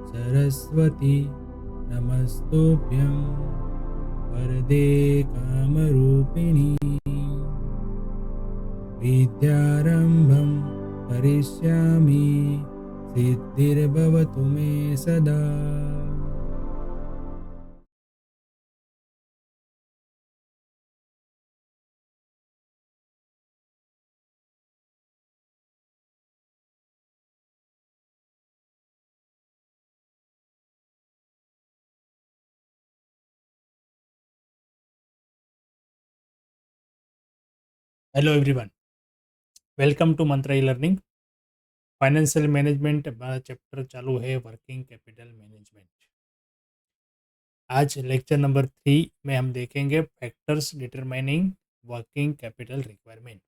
सरस्वती नमस्तुभ्यं वरदे कामरूपिणी विद्यारम्भं करिष्यामि सिद्धिर्भवतु मे सदा। Hello everyone, welcome to Mantra e learning. Financial management chapter चालू है, वर्किंग कैपिटल मैनेजमेंट। आज लेक्चर नंबर 3 में हम देखेंगे factors determining working capital requirement.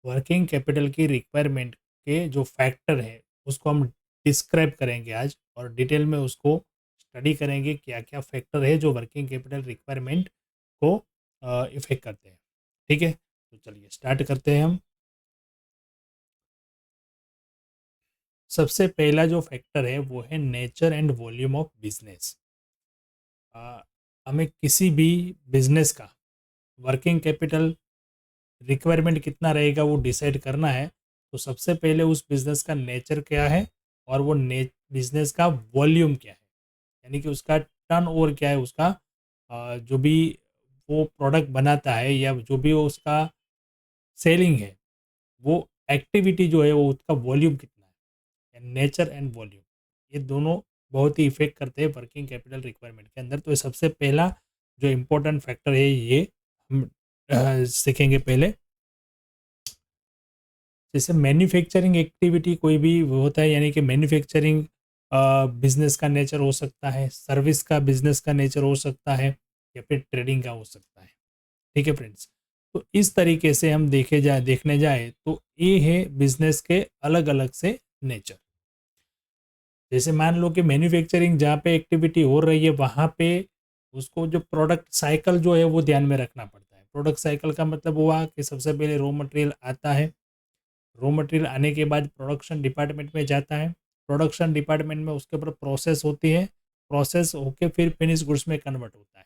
Working capital की रिक्वायरमेंट के जो फैक्टर है उसको हम डिस्क्राइब करेंगे आज, और डिटेल में उसको स्टडी करेंगे क्या क्या फैक्टर है जो वर्किंग कैपिटल रिक्वायरमेंट को इफेक्ट करते हैं। ठीक है, तो चलिए स्टार्ट करते हैं हम। सबसे पहला जो फैक्टर है वो है nature and volume of business. हमें किसी भी बिजनेस का वर्किंग कैपिटल रिक्वायरमेंट कितना रहेगा वो डिसाइड करना है। तो सबसे पहले उस बिजनेस का नेचर क्या है और वो बिजनेस का वॉल्यूम क्या है, यानी कि उसका टर्न ओवर क्या है, उसका जो भी वो प्रोडक्ट बनाता है या जो भी वो उसका सेलिंग है, वो एक्टिविटी जो है वो उसका वॉल्यूम कितना है। नेचर एंड वॉल्यूम, ये दोनों बहुत ही इफेक्ट करते हैं वर्किंग कैपिटल रिक्वायरमेंट के अंदर। तो ये सबसे पहला जो इम्पोर्टेंट फैक्टर है ये हम सीखेंगे पहले। जैसे मैन्युफैक्चरिंग एक्टिविटी कोई भी वो होता है, यानी कि मैन्युफैक्चरिंग बिजनेस का नेचर हो सकता है, सर्विस का बिजनेस का नेचर हो सकता है, या फिर ट्रेडिंग का हो सकता है। ठीक है फ्रेंड्स, तो इस तरीके से हम देखने जाए तो ये है बिजनेस के अलग अलग से नेचर। जैसे मान लो कि मैन्युफैक्चरिंग जहाँ पे एक्टिविटी हो रही है वहाँ पे उसको जो प्रोडक्ट साइकिल जो है वो ध्यान में रखना पड़ता है। प्रोडक्ट साइकिल का मतलब हुआ कि सबसे पहले रॉ मटेरियल आता है, रॉ मटेरियल आने के बाद प्रोडक्शन डिपार्टमेंट में जाता है, प्रोडक्शन डिपार्टमेंट में उसके ऊपर प्रोसेस होती है, प्रोसेस होके फिर फिनिश गुड्स में कन्वर्ट होता है,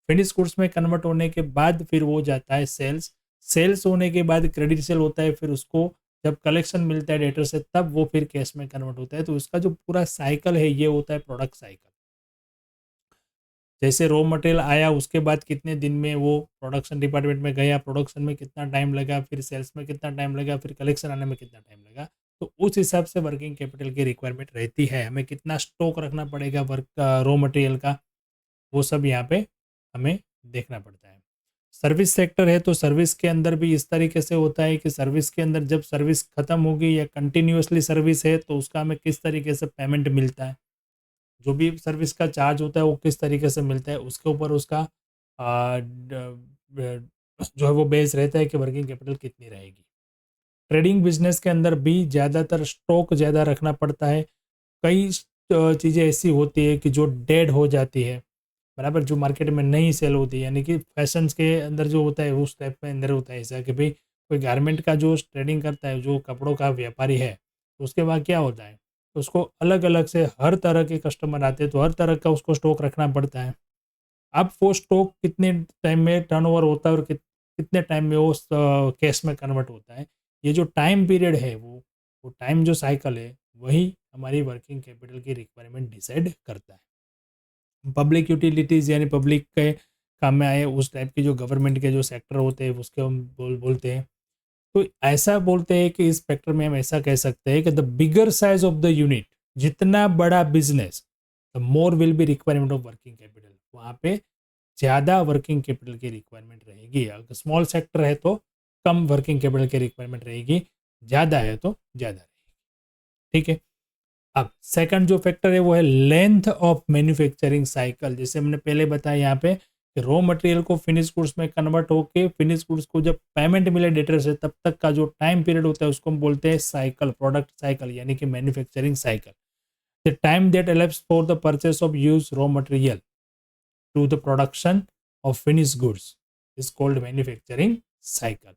फिनिश गुड्स में कन्वर्ट होने के बाद फिर वो जाता है सेल्स, सेल्स होने के बाद क्रेडिट सेल होता है, फिर उसको जब कलेक्शन मिलता है डेटर से तब वो फिर कैश में कन्वर्ट होता है। तो इसका जो पूरा साइकिल है ये होता है प्रोडक्ट साइकिल। जैसे रॉ मटेरियल आया उसके बाद कितने दिन में वो प्रोडक्शन डिपार्टमेंट में गया, प्रोडक्शन में कितना टाइम लगा, फिर सेल्स में कितना टाइम लगा, फिर कलेक्शन आने में कितना टाइम लगा। तो उस हिसाब से वर्किंग कैपिटल की रिक्वायरमेंट रहती है। हमें कितना स्टॉक रखना पड़ेगा वर्क रॉ मटेरियल का, वो सब यहाँ पे हमें देखना पड़ता है। सर्विस सेक्टर है तो सर्विस के अंदर भी इस तरीके से होता है कि सर्विस के अंदर जब सर्विस खत्म होगी या कंटिन्यूसली सर्विस है तो उसका हमें किस तरीके से पेमेंट मिलता है, जो भी सर्विस का चार्ज होता है वो किस तरीके से मिलता है, उसके ऊपर उसका जो है वो बेस रहता है कि वर्किंग कैपिटल कितनी रहेगी। ट्रेडिंग बिजनेस के अंदर भी ज़्यादातर स्टॉक ज़्यादा रखना पड़ता है। कई चीज़ें ऐसी होती है कि जो डेड हो जाती है, बराबर, जो मार्केट में नहीं सेल होती है, यानी कि फैशंस के अंदर जो होता है उस टाइप में अंदर होता है ऐसा कि भाई कोई गारमेंट का जो ट्रेडिंग करता है, जो कपड़ों का व्यापारी है, तो उसके बाद क्या होता है, तो उसको अलग अलग से हर तरह के कस्टमर आते हैं तो हर तरह का उसको स्टॉक रखना पड़ता है। अब वो स्टॉक कितने टाइम में टर्नओवर होता है और कितने टाइम में वो कैश में कन्वर्ट होता है, ये जो टाइम पीरियड है वो टाइम जो साइकिल है वही हमारी वर्किंग कैपिटल की रिक्वायरमेंट डिसाइड करता है। पब्लिक यूटिलिटीज़ यानी पब्लिक के काम में आए उस टाइप के जो गवर्नमेंट के जो सेक्टर होते हैं उसके हम बोलते हैं। तो ऐसा बोलते हैं कि इस फैक्टर में हम ऐसा कह सकते हैं कि the bigger size of the unit, जितना बड़ा business the more will be requirement of working capital, वहाँ पे ज़्यादा वर्किंग कैपिटल की रिक्वायरमेंट रहेगी। अगर स्मॉल सेक्टर है तो कम वर्किंग कैपिटल की रिक्वायरमेंट रहेगी, ज़्यादा है तो ज़्यादा रहेगी। ठीक है, अब सेकंड जो फैक्टर है वो है लेंथ ऑफ मैन्युफैक्चरिंग साइकिल। जैसे हमने पहले बताया यहाँ पे कि रॉ मटेरियल को फिनिश गुड्स में कन्वर्ट होके फिनिश गुड्स को जब पेमेंट मिले डेटर से तब तक का जो टाइम पीरियड होता है उसको हम बोलते हैं साइकिल, प्रोडक्ट साइकिल, यानी कि manufacturing cycle. The time that elapsed for the purchase of use raw material to the production of finish goods is called manufacturing cycle.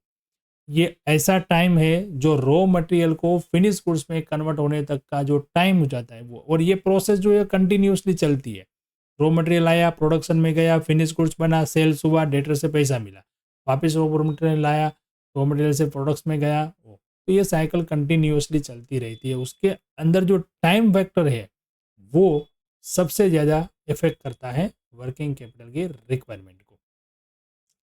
ये ऐसा टाइम है जो रॉ मटेरियल को फिनिश गुड्स में convert होने तक का जो टाइम हो जाता है वो, और ये प्रोसेस जो है कंटिन्यूसली चलती है। रॉ मटेरियल आया, प्रोडक्शन में गया, फिनिश गुड्स बना, सेल्स हुआ, डेटर से पैसा मिला, वापस रॉ मटेरियल आया, रॉ मटेरियल से प्रोडक्ट्स में गया, तो ये साइकिल कंटिन्यूसली चलती रहती है। उसके अंदर जो टाइम फैक्टर है वो सबसे ज़्यादा इफेक्ट करता है वर्किंग कैपिटल की रिक्वायरमेंट को।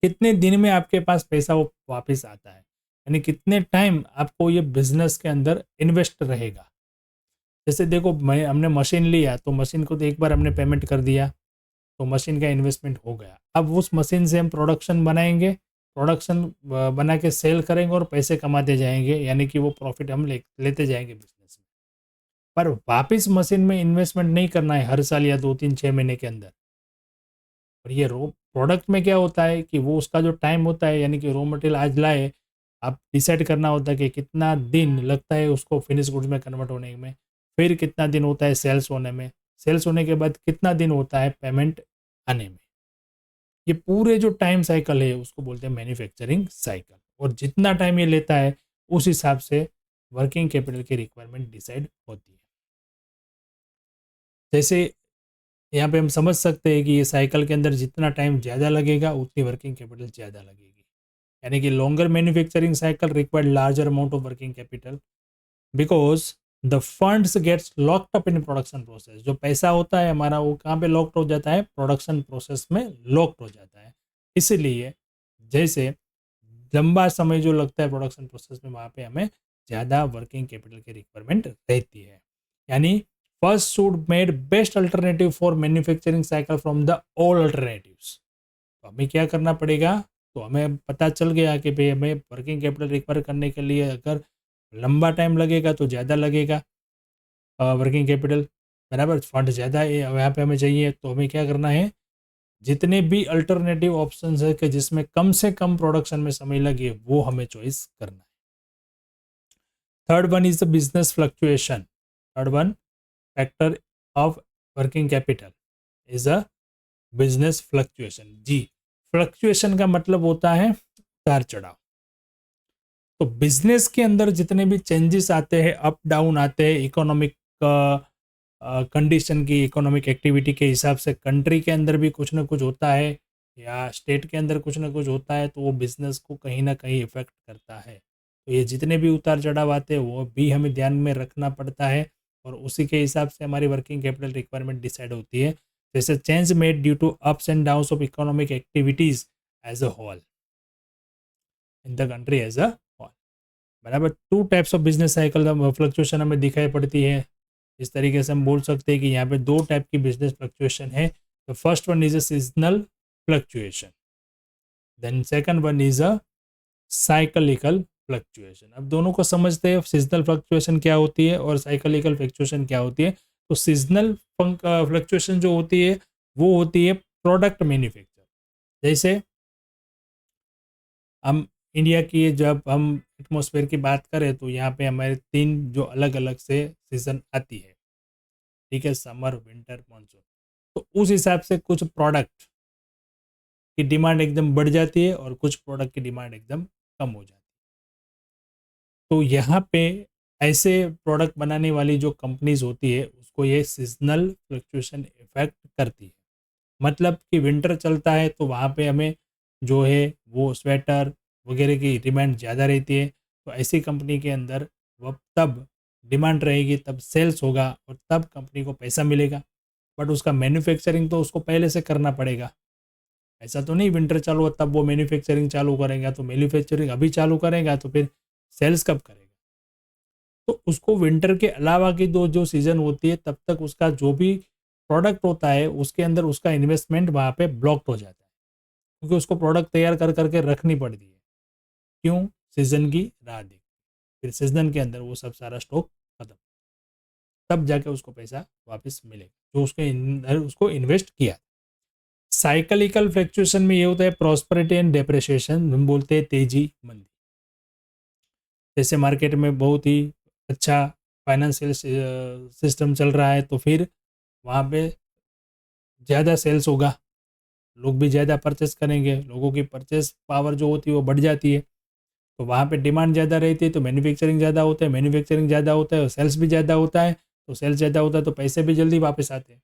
कितने दिन में आपके पास पैसा वो वापस आता है, यानी कितने टाइम आपको ये बिजनेस के अंदर इन्वेस्ट रहेगा। जैसे देखो, हमने मशीन लिया तो मशीन को तो एक बार हमने पेमेंट कर दिया, तो मशीन का इन्वेस्टमेंट हो गया। अब उस मशीन से हम प्रोडक्शन बनाएंगे, प्रोडक्शन बना के सेल करेंगे और पैसे कमाते जाएंगे, यानी कि वो प्रॉफिट हम लेते जाएंगे बिजनेस में। पर वापस मशीन में इन्वेस्टमेंट नहीं करना है हर साल या 2 3 6 महीने के अंदर। और ये रो प्रोडक्ट में क्या होता है कि वो उसका जो टाइम होता है, यानी कि रॉ मटेरियल आज लाए, आप डिसाइड करना होता है कि कितना दिन लगता है उसको फिनिश गुड्स में कन्वर्ट होने में, फिर कितना दिन होता है सेल्स होने में, सेल्स होने के बाद कितना दिन होता है पेमेंट आने में। ये पूरे जो टाइम साइकिल है उसको बोलते हैं मैन्युफैक्चरिंग साइकिल, और जितना टाइम ये लेता है उस हिसाब से वर्किंग कैपिटल की रिक्वायरमेंट डिसाइड होती है। जैसे यहाँ पे हम समझ सकते हैं कि ये साइकिल के अंदर जितना टाइम ज़्यादा लगेगा उतनी वर्किंग कैपिटल ज़्यादा लगेगी, यानी कि longer manufacturing cycle required larger amount of working capital because the funds gets locked up in production process. जो पैसा होता है हमारा वो कहाँ पे लॉक्ड हो जाता है, प्रोडक्शन प्रोसेस में लॉक्ड हो जाता है। इसलिए जैसे लंबा समय जो लगता है प्रोडक्शन प्रोसेस में, वहाँ पे हमें ज़्यादा वर्किंग कैपिटल की रिक्वायरमेंट रहती है। यानी first should made best alternative for manufacturing cycle from the all alternatives. तो हमें क्या करना पड़ेगा, तो हमें पता चल गया कि भाई हमें वर्किंग कैपिटल रिक्वायर करने के लिए अगर लंबा टाइम लगेगा तो ज़्यादा लगेगा वर्किंग कैपिटल, बराबर, फंड ज़्यादा यहाँ पे हमें चाहिए, तो हमें क्या करना है, जितने भी अल्टरनेटिव ऑप्शंस है कि जिसमें कम से कम प्रोडक्शन में समय लगे वो हमें चॉइस करना है। Third one is the business fluctuation. Third one factor of working capital is a business fluctuation. जी, फ्लक्चुएशन का मतलब होता है उतार चढ़ाव। तो बिजनेस के अंदर जितने भी चेंजेस आते हैं, अप डाउन आते हैं, इकोनॉमिक कंडीशन की, इकोनॉमिक एक्टिविटी के हिसाब से कंट्री के अंदर भी कुछ ना कुछ होता है या स्टेट के अंदर कुछ ना कुछ होता है, तो वो बिजनेस को कहीं ना कहीं इफेक्ट करता है। तो ये जितने भी उतार चढ़ाव आते हैं वो भी हमें ध्यान में रखना पड़ता है, और उसी के हिसाब से हमारी वर्किंग कैपिटल रिक्वायरमेंट डिसाइड होती है। जैसे change made due to ups and downs of economic activities as a whole in the country as a whole, बराबर। Two types of business cycle fluctuation हमें दिखाई पड़ती है। इस तरीके से हम बोल सकते हैं कि यहाँ पे दो टाइप की बिजनेस फ्लक्चुएशन है। The first one is a seasonal fluctuation, then second one is a cyclical fluctuation. अब दोनों को समझते हैं, सीजनल फ्लक्चुएशन क्या होती है और साइक्लिकल फ्लक्चुएशन क्या होती है। तो सीजनल फ्लक्चुएशन जो होती है वो होती है प्रोडक्ट मैन्युफैक्चर। जैसे हम इंडिया की जब हम एटमॉस्फेयर की बात करें तो यहाँ पे हमारे 3 जो अलग अलग से सीजन आती है, ठीक है, समर, विंटर, मानसून। तो उस हिसाब से कुछ प्रोडक्ट की डिमांड एकदम बढ़ जाती है और कुछ प्रोडक्ट की डिमांड एकदम कम हो जाती है। तो यहाँ पे ऐसे प्रोडक्ट बनाने वाली जो कंपनीज होती है उसको ये सीजनल फ्लक्चुएशन इफेक्ट करती है। मतलब कि विंटर चलता है तो वहाँ पे हमें जो है वो स्वेटर वगैरह की डिमांड ज़्यादा रहती है, तो ऐसी कंपनी के अंदर वह तब डिमांड रहेगी, तब सेल्स होगा और तब कंपनी को पैसा मिलेगा। बट उसका मैन्युफैक्चरिंग तो उसको पहले से करना पड़ेगा। ऐसा तो नहीं विंटर चालू हो तब वो मैन्युफैक्चरिंग चालू करेगा, तो मैन्युफैक्चरिंग अभी चालू करेगा तो फिर सेल्स कब करेगा। तो उसको विंटर के अलावा की दो जो सीज़न होती है तब तक उसका जो भी प्रोडक्ट होता है उसके अंदर उसका इन्वेस्टमेंट वहाँ पे ब्लॉक्ड हो जाता है, क्योंकि उसको प्रोडक्ट तैयार कर करके रखनी पड़ती है। क्यों? सीजन की राह देख, फिर सीजन के अंदर वो सब सारा स्टॉक खत्म, तब जाके उसको पैसा वापस मिलेगा जो उसके अंदर उसको इन्वेस्ट किया। साइकिलिकल फ्लक्चुएशन में ये होता है प्रॉस्पेरिटी एंड डेप्रिसिएशन, हम बोलते हैं तेजी मंदी। जैसे मार्केट में बहुत ही अच्छा फाइनेंशियल सिस्टम चल रहा है तो फिर वहाँ पे ज़्यादा सेल्स होगा, लोग भी ज़्यादा परचेस करेंगे, लोगों की परचेस पावर जो होती है वो बढ़ जाती है। तो वहाँ पे डिमांड ज़्यादा रहती है तो मैन्युफैक्चरिंग ज़्यादा होता है, मैन्युफैक्चरिंग ज़्यादा होता है और सेल्स भी ज़्यादा होता है, तो सेल्स ज़्यादा होता है तो पैसे भी जल्दी वापस आते हैं,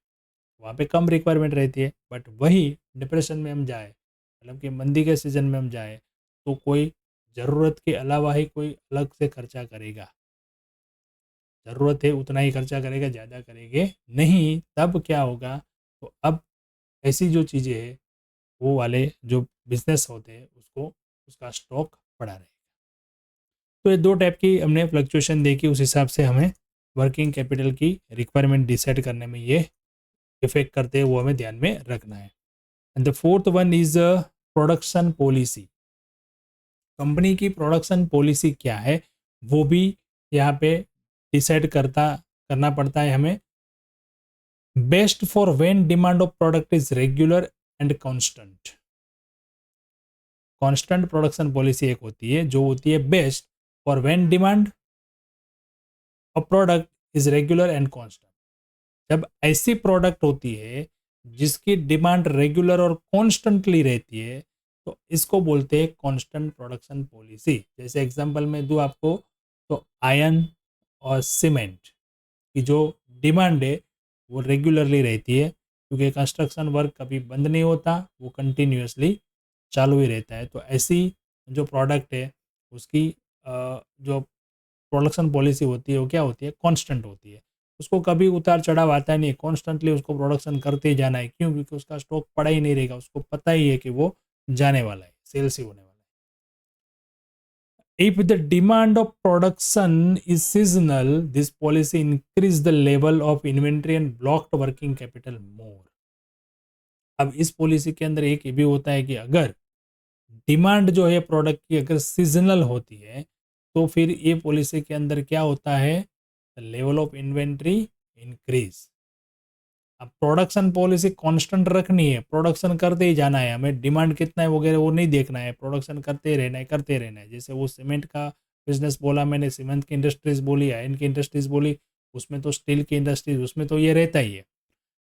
वहाँ पे कम रिक्वायरमेंट रहती है। बट वही डिप्रेशन में हम जाए, मतलब कि मंदी के सीज़न में हम जाए, तो कोई ज़रूरत के अलावा ही कोई अलग से खर्चा करेगा, ज़रूरत है उतना ही खर्चा करेगा, ज़्यादा करेंगे नहीं। तब क्या होगा, तो अब ऐसी जो चीज़ें हैं वो वाले जो बिजनेस होते हैं उसको उसका स्टॉक पड़ा रहेगा। तो ये दो टाइप की हमने फ्लक्चुएशन देखी, उस हिसाब से हमें वर्किंग कैपिटल की रिक्वायरमेंट डिसाइड करने में ये इफेक्ट करते हैं, वो हमें ध्यान में रखना है। And the fourth one is production policy. Company की प्रोडक्शन पॉलिसी क्या है वो भी यहाँ पे डिसाइड करना पड़ता है हमें। Best for when demand of product is regular and constant. Constant production policy एक होती है जो होती है best for when demand of product is regular and constant. जब ऐसी प्रोडक्ट होती है जिसकी डिमांड रेगुलर और कॉन्स्टेंटली रहती है तो इसको बोलते हैं कांस्टेंट प्रोडक्शन पॉलिसी। जैसे एग्जांपल में दूं आपको, तो आयरन और सीमेंट की जो डिमांड है वो रेगुलरली रहती है, क्योंकि कंस्ट्रक्शन वर्क कभी बंद नहीं होता, वो कंटिन्यूसली चालू ही रहता है। तो ऐसी जो प्रोडक्ट है उसकी जो प्रोडक्शन पॉलिसी होती है वो क्या होती है, कांस्टेंट होती है। उसको कभी उतार चढ़ाव आता नहीं, कॉन्स्टेंटली उसको प्रोडक्शन करते ही जाना है। क्यों? क्योंकि उसका स्टॉक पड़ा ही नहीं रहेगा, उसको पता ही है कि वो जाने वाला है, सेल्स ही होने वाला है। If the demand of production is seasonal, this policy increase the level of inventory and blocked working capital more. अब इस पॉलिसी के अंदर एक ये भी होता है कि अगर डिमांड जो है प्रोडक्ट की अगर सीजनल होती है तो फिर ये पॉलिसी के अंदर क्या होता है, लेवल ऑफ इन्वेंट्री इंक्रीज। अब प्रोडक्शन पॉलिसी कांस्टेंट रखनी है, प्रोडक्शन करते ही जाना है, हमें डिमांड कितना है वगैरह वो नहीं देखना है, प्रोडक्शन करते ही रहना है, करते रहना है। जैसे वो सीमेंट का बिजनेस बोला मैंने, सीमेंट की इंडस्ट्रीज बोली, आयरन की इंडस्ट्रीज बोली, उसमें तो स्टील की इंडस्ट्रीज, उसमें तो ये रहता ही है।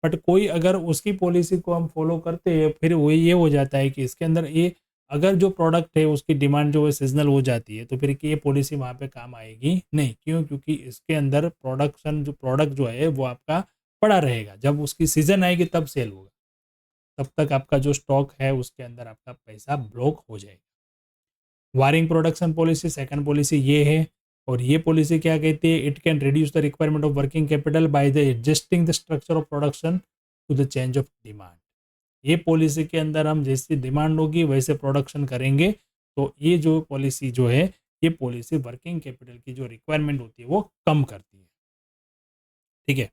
बट कोई अगर उसकी पॉलिसी को हम फॉलो करते हैं फिर वो ये हो जाता है कि इसके अंदर ये अगर जो प्रोडक्ट है उसकी डिमांड जो है सीजनल हो जाती है तो फिर ये पॉलिसी वहाँ पे काम आएगी नहीं। क्यों? क्योंकि इसके अंदर प्रोडक्शन जो प्रोडक्ट जो है वो आपका पड़ा रहेगा, जब उसकी सीजन आएगी तब सेल होगा, तब तक आपका जो स्टॉक है उसके अंदर आपका पैसा ब्लॉक हो जाएगा। Varying production policy second policy ये है। और ये पॉलिसी क्या कहती है, it can reduce the requirement of working capital by the adjusting the structure of production to the change of demand. ये पॉलिसी के अंदर हम जैसी डिमांड होगी वैसे प्रोडक्शन करेंगे, तो ये जो पॉलिसी जो है ये पॉलिसी वर्किंग कैपिटल की जो रिक्वायरमेंट होती है वो कम करती है। ठीक है।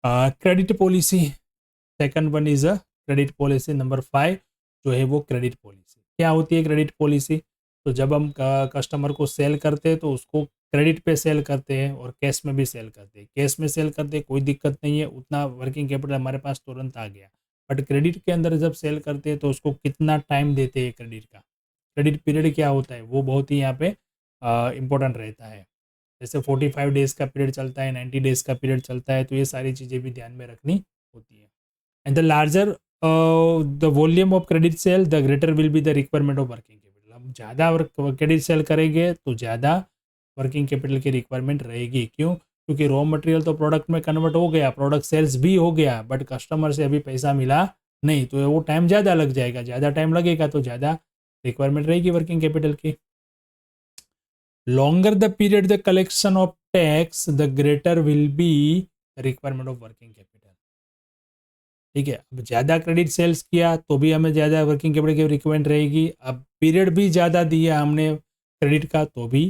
Credit policy second one is a credit policy. Number 5 जो है वो क्रेडिट पॉलिसी। क्या होती है क्रेडिट पॉलिसी? तो जब हम कस्टमर को सेल करते हैं तो उसको क्रेडिट पे सेल करते हैं और कैश में भी सेल करते हैं। कैश में सेल करते हैं कोई दिक्कत नहीं है, उतना वर्किंग कैपिटल हमारे पास तुरंत आ गया। बट क्रेडिट के अंदर जब सेल करते हैं तो उसको कितना टाइम देते हैं, क्रेडिट का क्रेडिट पीरियड क्या होता है वो बहुत ही यहाँ पे इम्पोर्टेंट रहता है। जैसे 45 डेज़ का पीरियड चलता है, 90 डेज़ का पीरियड चलता है, तो ये सारी चीज़ें भी ध्यान में रखनी होती है। And the larger the volume of credit sale the greater will be the requirement of working capital. हम ज़्यादा क्रेडिट सेल करेंगे तो ज़्यादा वर्किंग कैपिटल की रिक्वायरमेंट रहेगी। क्यों? क्योंकि रॉ मटेरियल तो प्रोडक्ट में कन्वर्ट हो गया, प्रोडक्ट सेल्स भी हो गया, बट कस्टमर से अभी पैसा मिला नहीं, तो वो टाइम ज़्यादा लग जाएगा, ज़्यादा टाइम लगेगा तो ज़्यादा रिक्वायरमेंट रहेगी वर्किंग कैपिटल की। longer the period the collection of tax the greater will be requirement of working capital। ठीक है। अब ज़्यादा क्रेडिट सेल्स किया तो भी हमें ज़्यादा वर्किंग कैपिटल की रिक्वायरमेंट रहेगी। अब पीरियड भी ज़्यादा दिया हमने क्रेडिट का तो भी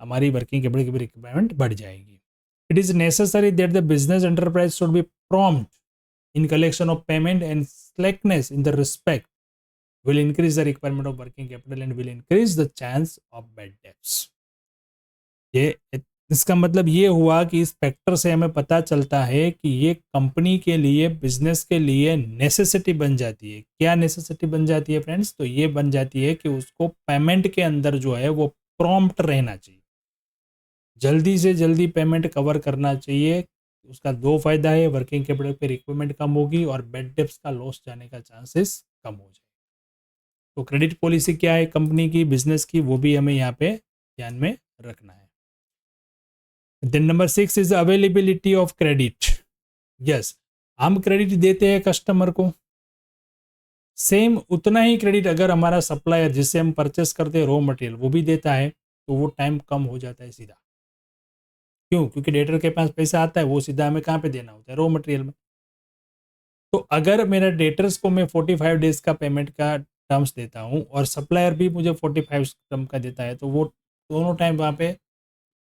हमारी वर्किंग कैपिटल की रिक्वायरमेंट बढ़ जाएगी। It is necessary that the business enterprise should be prompt in collection of payment and slackness in the respect will increase the requirement of working capital and will increase the chance of bad debts। ये इसका मतलब ये हुआ कि इस factor से हमें पता चलता है कि ये कंपनी के लिए, बिजनेस के लिए नेसेसिटी बन जाती है। क्या नेसेसिटी बन जाती है फ्रेंड्स? तो ये बन जाती है कि उसको पेमेंट के अंदर जो है वो प्रॉम्प्ट रहना चाहिए, जल्दी से जल्दी पेमेंट कवर करना चाहिए। उसका दो फायदा है, वर्किंग कैपिटल पे रिक्वायरमेंट कम होगी और बैड डेब्ट्स का लॉस जाने का चांसेस कम हो जाए। तो क्रेडिट पॉलिसी क्या है कंपनी की, बिजनेस की, वो भी हमें यहाँ पे ध्यान में रखना है। Then number 6 is availability of credit. Yes, हम क्रेडिट देते हैं कस्टमर को, सेम उतना ही क्रेडिट अगर हमारा सप्लायर जिससे हम परचेस करते हैं रॉ मटेरियल वो भी देता है तो वो टाइम कम हो जाता है सीधा। क्यों? क्योंकि डेटर के पास पैसा आता है, वो सीधा हमें कहाँ पे देना होता है, रॉ मटेरियल में। तो अगर मेरा डेटर्स को मैं 45 डेज का पेमेंट का टर्म्स देता हूँ और सप्लायर भी मुझे 45 टर्म का देता है, तो वो दोनों टाइम वहाँ पे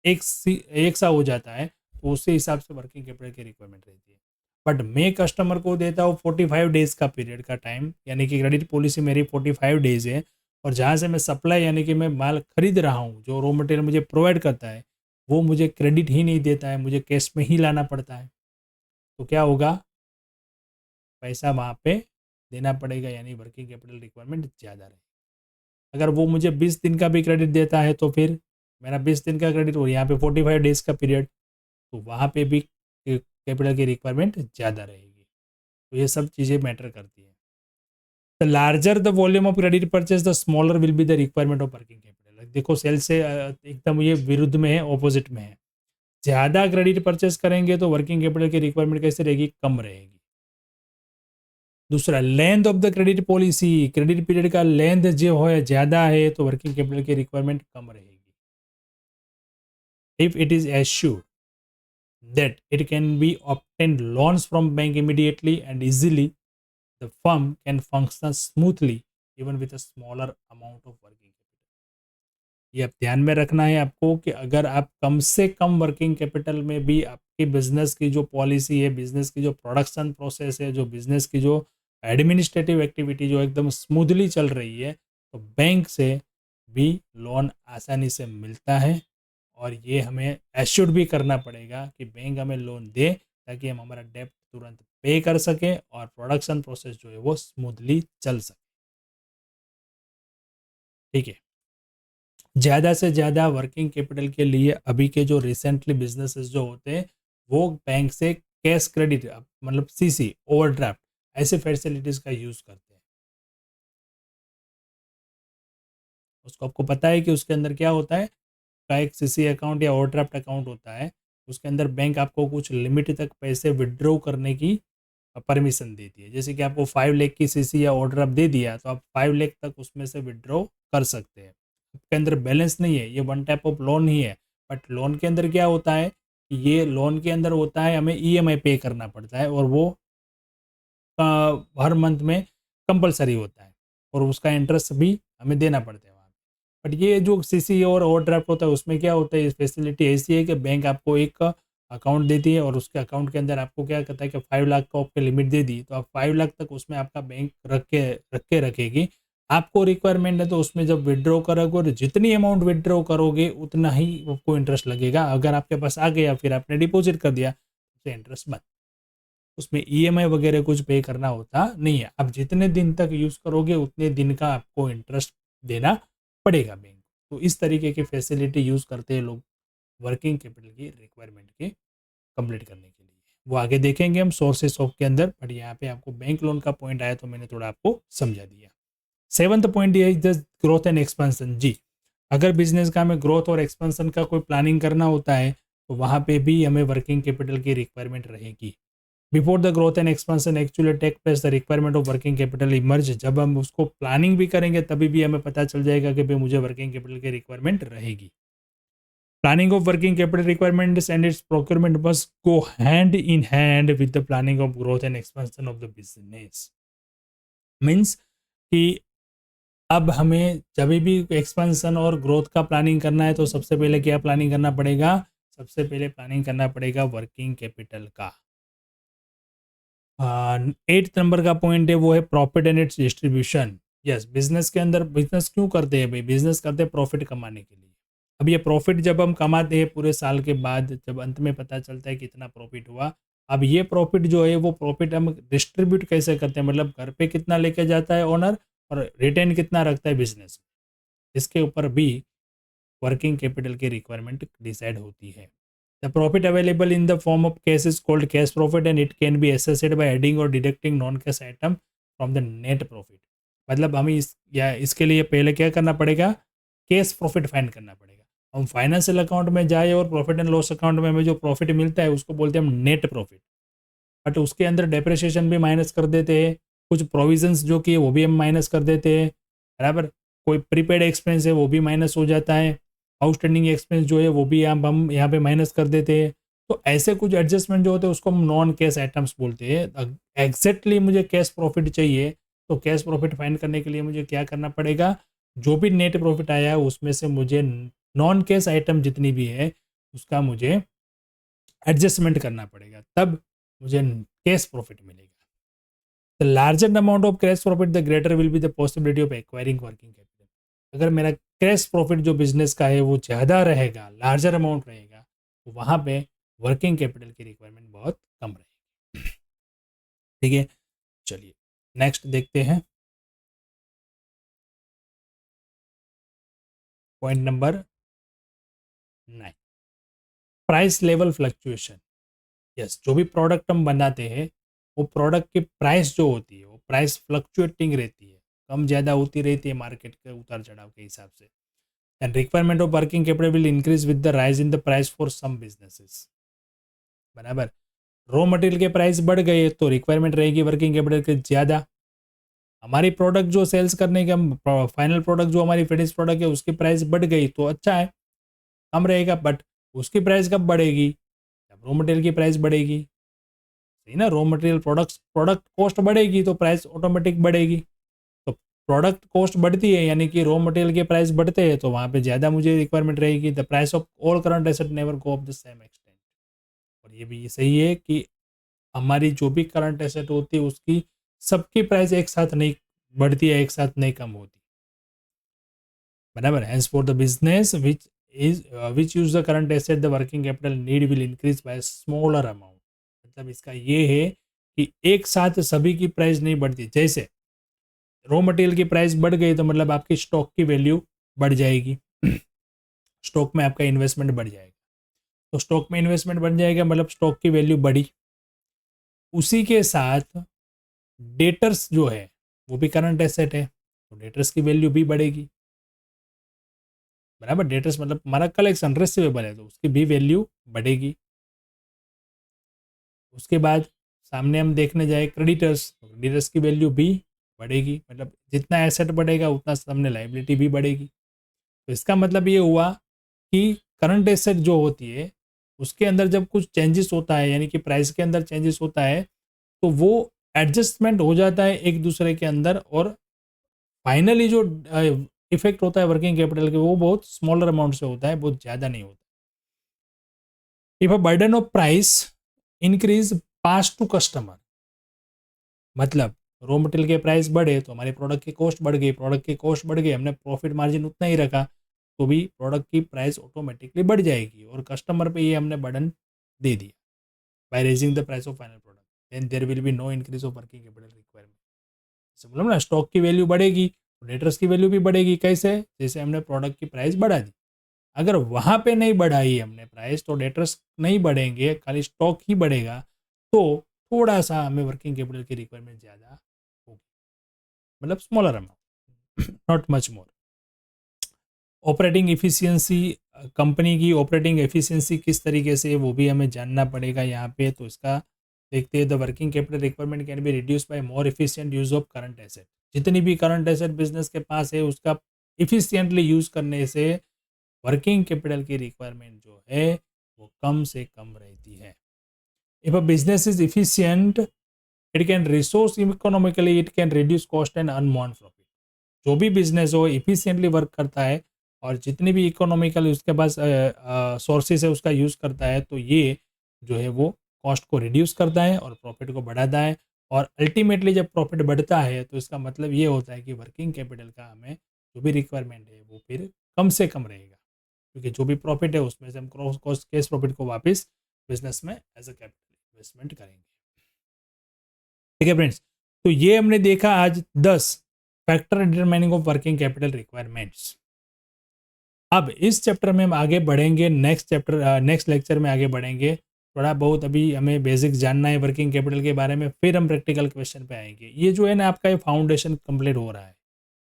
एक सा हो जाता है, तो उसी हिसाब से वर्किंग कैपिटल की रिक्वायरमेंट रहती है। बट मैं कस्टमर को देता हूँ 45 डेज का पीरियड का टाइम, यानी कि क्रेडिट पॉलिसी मेरी 45 डेज है, और जहाँ से मैं सप्लाई यानी कि मैं माल खरीद रहा हूँ, जो रॉ मटेरियल मुझे प्रोवाइड करता है वो मुझे क्रेडिट ही नहीं देता है, मुझे कैश में ही लाना पड़ता है, तो क्या होगा, पैसा वहाँ पे देना पड़ेगा, यानी वर्किंग कैपिटल रिक्वायरमेंट ज़्यादा रहेगी। अगर वो मुझे 20 दिन का भी क्रेडिट देता है तो फिर मेरा 20 दिन का क्रेडिट और यहाँ पे 45 डेज का पीरियड, तो वहाँ पे भी कैपिटल की रिक्वायरमेंट ज़्यादा रहेगी। तो ये सब चीज़ें मैटर करती है। The larger the volume of credit purchase the smaller will be the requirement of working capital. देखो सेल से एकदम ये विरुद्ध में है, ऑपोजिट में है। ज़्यादा क्रेडिट परचेज करेंगे तो वर्किंग कैपिटल की रिक्वायरमेंट कैसे रहेगी, कम रहेगी। दूसरा, length of the credit policy, credit period का लेंथ जो है ज़्यादा है तो वर्किंग कैपिटल की रिक्वायरमेंट कम रहेगी। If it is assured that it can be obtained loans from bank immediately and easily, the firm can function smoothly even with a smaller amount of working capital। ये आप ध्यान में रखना है आपको कि अगर आप कम से कम वर्किंग कैपिटल में भी आपकी बिजनेस की जो पॉलिसी है, बिजनेस की जो प्रोडक्शन प्रोसेस है, जो बिजनेस की जो एडमिनिस्ट्रेटिव एक्टिविटी जो एकदम स्मूथली चल रही है, तो बैंक से भी लोन आसानी से मिलता है। और ये हमें एश्योर्ड भी करना पड़ेगा कि बैंक हमें लोन दे ताकि हम हमारा डेप्ट तुरंत पे कर सकें और प्रोडक्शन प्रोसेस जो है वो स्मूथली चल सके। ठीक है, ज़्यादा से ज़्यादा वर्किंग कैपिटल के लिए अभी के जो रिसेंटली बिजनेसेस जो होते हैं वो बैंक से कैश क्रेडिट मतलब सीसी ओवरड्राफ्ट ऐसे फैसिलिटीज़ का यूज़ करते हैं। उसको आपको पता है कि उसके अंदर क्या होता है, का एक सीसी अकाउंट या ओवरड्राफ्ट अकाउंट होता है, उसके अंदर बैंक आपको कुछ लिमिट तक पैसे विड्रॉ करने की परमिशन देती है। जैसे कि आपको 5 लाख की सीसी या ओवरड्राफ्ट दे दिया तो आप 5 लाख तक उसमें से विड्रॉ कर सकते हैं। आपके अंदर बैलेंस नहीं है, ये वन टाइप ऑफ लोन ही है। बट लोन के अंदर क्या होता है, ये लोन के अंदर होता है हमें ईएमआई पे करना पड़ता है और वो हर मंथ में कंपलसरी होता है और उसका इंटरेस्ट भी हमें देना पड़ता है वहाँ। बट ये जो सीसी और ओवरड्राफ्ट होता है उसमें क्या होता है, इस फैसिलिटी ऐसी है कि बैंक आपको एक अकाउंट देती है और उसके अकाउंट के अंदर आपको क्या कहता है कि 5 लाख का आपको लिमिट दे दी, तो आप 5 लाख तक उसमें आपका बैंक रख के रखेगी। आपको रिक्वायरमेंट है तो उसमें जब विड्रॉ करोगे और जितनी अमाउंट विड्रॉ करोगे उतना ही आपको इंटरेस्ट लगेगा। अगर आपके पास आ गया फिर आपने डिपॉजिट कर दिया तो इंटरेस्ट बंद, उसमें ईएमआई वगैरह कुछ पे करना होता नहीं है। आप जितने दिन तक यूज़ करोगे उतने दिन का आपको इंटरेस्ट देना पड़ेगा बैंक। तो इस तरीके की फैसिलिटी यूज़ करते हैं लोग वर्किंग कैपिटल की रिक्वायरमेंट के कंप्लीट करने के लिए। वो आगे देखेंगे हम सोर्सेस ऑफ के अंदर, बट यहाँ पे आपको बैंक लोन का पॉइंट आया तो मैंने थोड़ा आपको समझा दिया। 7th पॉइंट ये is the growth and expansion. जी, अगर बिजनेस का हमें ग्रोथ और एक्सपेंशन का कोई प्लानिंग करना होता है तो वहाँ पे भी हमें वर्किंग कैपिटल की रिक्वायरमेंट रहेगी। Before the growth and expansion actually take place the requirement of working capital emerge. जब हम उसको प्लानिंग भी करेंगे तभी भी हमें पता चल जाएगा कि भाई मुझे वर्किंग कैपिटल की रिक्वायरमेंट रहेगी। Planning of working capital requirements and its procurement must go hand in hand with the planning of growth and expansion of the business। Means कि अब हमें जब भी एक्सपेंशन और ग्रोथ का प्लानिंग करना है तो सबसे पहले क्या प्लानिंग करना पड़ेगा, सबसे पहले प्लानिंग करना पड़ेगा वर्किंग कैपिटल का। 8th नंबर का पॉइंट है वो है profit and it's distribution. Yes, business के अंदर बिजनेस क्यों करते हैं भाई, बिजनेस करते हैं प्रॉफिट कमाने के लिए। अब ये प्रॉफिट जब हम कमाते हैं पूरे साल के बाद, जब अंत में पता चलता है कितना प्रॉफिट हुआ, अब ये प्रॉफिट जो है वो प्रॉफिट हम डिस्ट्रीब्यूट कैसे करते हैं, मतलब घर पे कितना लेके जाता है ओनर और रिटेन कितना रखता है बिजनेस, इसके ऊपर भी वर्किंग कैपिटल की रिक्वायरमेंट डिसाइड होती है। The profit available in the form of cash is called cash profit and it can be assessed by adding or deducting non cash item from the net profit मतलब हमें इसके लिए पहले क्या करना पड़ेगा, कैश प्रॉफिट फाइंड करना पड़ेगा। हम फाइनेंशियल अकाउंट में जाए और प्रॉफिट एंड लॉस अकाउंट में हमें जो प्रॉफिट मिलता है उसको बोलते हैं हम नेट प्रॉफिट, बट उसके अंदर डेप्रिसिएशन भी माइनस कर देते हैं, कुछ प्रोविजंस जो कि वो भी हम माइनस कर देते हैं, बराबर। कोई प्रीपेड एक्सपेंस है वो भी माइनस हो जाता है, आउटस्टैंडिंग एक्सपेंस जो है वो भी हम यहाँ पे माइनस कर देते हैं। तो ऐसे कुछ एडजस्टमेंट जो होते हैं उसको हम नॉन कैश आइटम्स बोलते हैं। एग्जैक्टली मुझे कैश प्रॉफिट चाहिए, तो कैश प्रॉफिट फाइंड करने के लिए मुझे क्या करना पड़ेगा, जो भी नेट प्रॉफिट आया है उसमें से मुझे नॉन कैश आइटम जितनी भी है उसका मुझे एडजस्टमेंट करना पड़ेगा, तब मुझे कैश प्रॉफिट मिलेगा। The larger amount of cash profit the greater will be the possibility of acquiring working capital. अगर मेरा कैश प्रॉफिट जो बिजनेस का है वो ज़्यादा रहेगा, लार्जर अमाउंट रहेगा, तो वहाँ पे वर्किंग कैपिटल की रिक्वायरमेंट बहुत कम रहेगी। ठीक है, चलिए नेक्स्ट देखते हैं point number 9, price level fluctuation. Yes, जो भी प्रोडक्ट हम बनाते हैं वो प्रोडक्ट की प्राइस जो होती है वो प्राइस फ्लक्चुएटिंग रहती है, कम ज़्यादा होती रहती है मार्केट के उतार चढ़ाव के हिसाब से। And requirement of working capital will increase with the rise in the price for some businesses, बराबर। रॉ मटेरियल के प्राइस बढ़ गए तो रिक्वायरमेंट रहेगी वर्किंग कैपिटल की ज़्यादा। हमारी प्रोडक्ट जो सेल्स करने के, हम फाइनल प्रोडक्ट जो हमारी फिनिश प्रोडक्ट है उसकी प्राइस बढ़ गई तो अच्छा है, कम रहेगा, बट उसकी प्राइस कब बढ़ेगी, जब रॉ मटेरियल की प्राइस बढ़ेगी, सही ना। रॉ मटेरियल प्रोडक्ट कॉस्ट बढ़ेगी तो प्राइस ऑटोमेटिक बढ़ेगी। तो प्रोडक्ट कॉस्ट बढ़ती है यानी कि रॉ मटेरियल के प्राइस बढ़ते हैं, तो वहाँ पे ज़्यादा मुझे रिक्वायरमेंट रहेगी। The price of all current asset never go up the same extent. और ये भी सही है कि हमारी जो भी करंट एसेट होती है उसकी सबकी प्राइस एक साथ नहीं बढ़ती है, एक साथ नहीं कम होती, बराबर। Hence for the business which use the current asset the working capital need will increase by smaller amount. मतलब इसका ये है कि एक साथ सभी की प्राइस नहीं बढ़ती। जैसे रॉ मटेरियल की प्राइस बढ़ गई तो मतलब आपकी स्टॉक की वैल्यू बढ़ जाएगी, स्टॉक में आपका इन्वेस्टमेंट बढ़ जाएगा, तो स्टॉक में इन्वेस्टमेंट बढ़ जाएगा मतलब स्टॉक की वैल्यू बढ़ी। उसी के साथ डेटर्स जो है वो भी करंट एसेट है, तो डेटर्स की वैल्यू भी बढ़ेगी, बराबर। डेटर्स मतलब हमारा कलेक्शन रिसीवेबल है तो उसकी भी वैल्यू बढ़ेगी। उसके बाद सामने हम देखने जाए क्रेडिटर्स, तो क्रेडिटर्स की वैल्यू भी बढ़ेगी, मतलब जितना एसेट बढ़ेगा उतना सामने लाइबिलिटी भी बढ़ेगी। तो इसका मतलब ये हुआ कि करंट एसेट जो होती है उसके अंदर जब कुछ चेंजेस होता है, यानी कि प्राइस के अंदर चेंजेस होता है, तो वो एडजस्टमेंट हो जाता है एक दूसरे के अंदर, और फाइनली जो इफेक्ट होता है वर्किंग कैपिटल के वो बहुत स्मॉलर अमाउंट से होता है, बहुत ज़्यादा नहीं होता। If a burden of price increase pass to customer, मतलब रॉ मटेरियल के प्राइस बढ़े तो हमारी प्रोडक्ट की कॉस्ट बढ़ गई, प्रोडक्ट की कॉस्ट बढ़ गई, हमने प्रॉफिट मार्जिन उतना ही रखा, तो भी प्रोडक्ट की प्राइस ऑटोमेटिकली बढ़ जाएगी और कस्टमर पे ये हमने बर्डन दे दिया by raising the price of final product, then there will be no increase of working capital requirement. मतलब ना स्टॉक की वैल्यू बढ़ेगी, डेटर्स की वैल्यू भी बढ़ेगी। कैसे? जैसे हमने प्रोडक्ट की प्राइस बढ़ा दी, अगर वहाँ पे नहीं बढ़ाई हमने प्राइस तो डेटर्स नहीं बढ़ेंगे, खाली स्टॉक ही बढ़ेगा, तो थोड़ा सा हमें वर्किंग कैपिटल की रिक्वायरमेंट ज़्यादा होगी, मतलब smaller amount, not much more. Operating efficiency, company की ऑपरेटिंग एफिशिएंसी किस तरीके से वो भी हमें जानना पड़ेगा यहाँ पे। तो इसका देखते हैं। The working capital requirement can be reduce by more efficient use of current asset. जितनी भी करंट एसेट बिजनेस के पास है उसका इफिशियंटली यूज करने से वर्किंग कैपिटल की रिक्वायरमेंट जो है वो कम से कम रहती है। If a business is efficient it can resource economically, it can reduce cost and earn more profit. जो भी बिजनेस हो इफिशियंटली वर्क करता है और जितनी भी इकोनॉमिकल उसके पास सोर्सेज है उसका यूज़ करता है, तो ये जो है वो कॉस्ट को रिड्यूस करता है और प्रॉफिट को बढ़ाता है। और अल्टीमेटली जब प्रॉफिट बढ़ता है तो इसका मतलब ये होता है कि वर्किंग कैपिटल का हमें जो भी रिक्वायरमेंट है वो फिर कम से कम रहेगा, क्योंकि जो भी प्रॉफिट है उसमें से हम क्रॉस कॉस्ट कैश प्रॉफिट को वापस बिजनेस में एज अ कैपिटल इन्वेस्टमेंट करेंगे। ठीक है फ्रेंड्स, तो ये हमने देखा आज 10 factor determining of working capital requirements. अब इस चैप्टर में हम आगे बढ़ेंगे, नेक्स्ट लेक्चर में आगे बढ़ेंगे। थोड़ा बहुत अभी हमें बेसिक्स जानना है वर्किंग कैपिटल के बारे में, फिर हम प्रैक्टिकल क्वेश्चन पे आएंगे। ये जो है ना आपका ये फाउंडेशन कंप्लीट हो रहा है,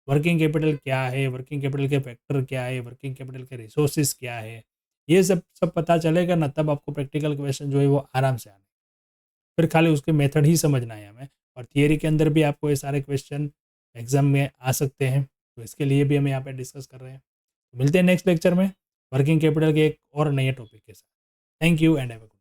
वर्किंग कैपिटल क्या है, वर्किंग कैपिटल के फैक्टर क्या है, वर्किंग कैपिटल के रिसोर्सेज क्या है, ये सब सब पता चलेगा ना, तब आपको प्रैक्टिकल क्वेश्चन जो है वो आराम से आने। फिर खाली उसके मेथड ही समझना है हमें, और थियरी के अंदर भी आपको ये सारे क्वेश्चन एग्जाम में आ सकते हैं, तो इसके लिए भी हम यहाँ पे डिस्कस कर रहे हैं। तो मिलते हैं नेक्स्ट लेक्चर में वर्किंग कैपिटल के एक और नए टॉपिक के साथ। Thank you and have a good